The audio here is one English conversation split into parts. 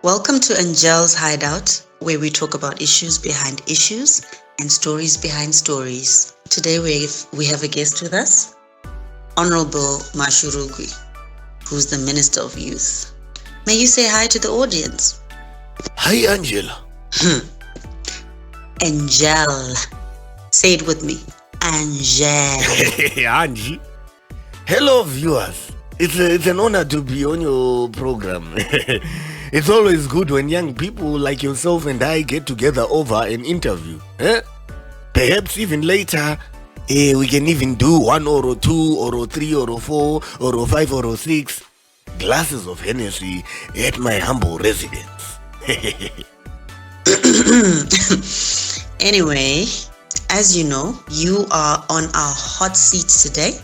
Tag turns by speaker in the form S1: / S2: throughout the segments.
S1: Welcome to Angel's Hideout, where we talk about issues behind issues and stories behind stories. Today we have a guest with us, Honorable Mashurugwi, who's the Minister of Youth. May you say hi to the audience?
S2: Hi, Angela.
S1: Angelle. Say it with me. Angelle.
S2: Angie. Hello, viewers. It's an honor to be on your program. It's always good when young people like yourself and I get together over an interview. Perhaps even later, we can even do 1 or 2 or 3 or 4 or 5 or 6 glasses of Hennessy at my humble residence.
S1: Anyway, as you know, you are on our hot seat today,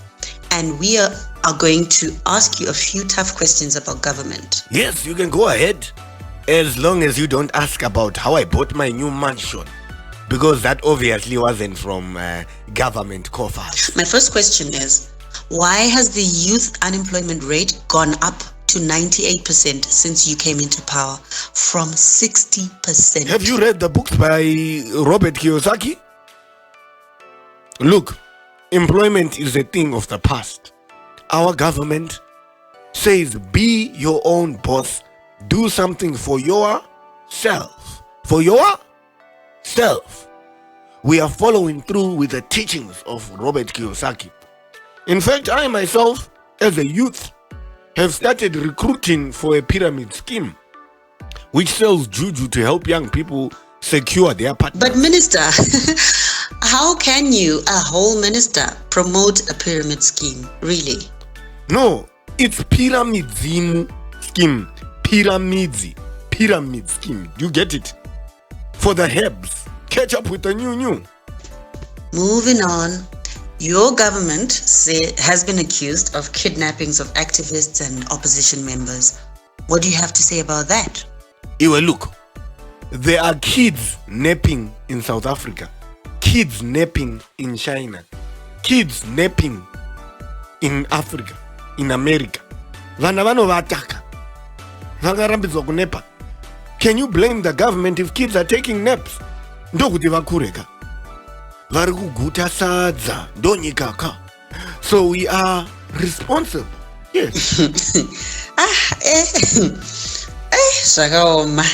S1: and we are going to ask you a few tough questions about government.
S2: Yes, you can go ahead, as long as you don't ask about how I bought my new mansion, because that obviously wasn't from government coffers.
S1: My first question is, why has the youth unemployment rate gone up to 98% since you came into power from 60%?
S2: Have you read the books by Robert Kiyosaki? Look, employment is a thing of the past. Our government says be your own boss. Do something for yourself. For yourself. We are following through with the teachings of Robert Kiyosaki. In fact, I myself, as a youth, have started recruiting for a pyramid scheme which sells juju to help young people secure their partners.
S1: But Minister, how can you, a whole minister, promote a pyramid scheme, really?
S2: No, it's pyramid scheme. Pyramid scheme. You get it? For the hebs. Catch up with the new.
S1: Moving on. Your government has been accused of kidnappings of activists and opposition members. What do you have to say about that?
S2: Iwe, look, there are kids napping in South Africa, kids napping in China, kids napping in Africa, in America. Vana vanovataka. Vangarambidzwa kunepa. Can you blame the government if kids are taking naps? Ndokuti vakureka. Vari kuguta sadza ndonyikaka. So we are responsible. Yes.
S1: Zvakaoma.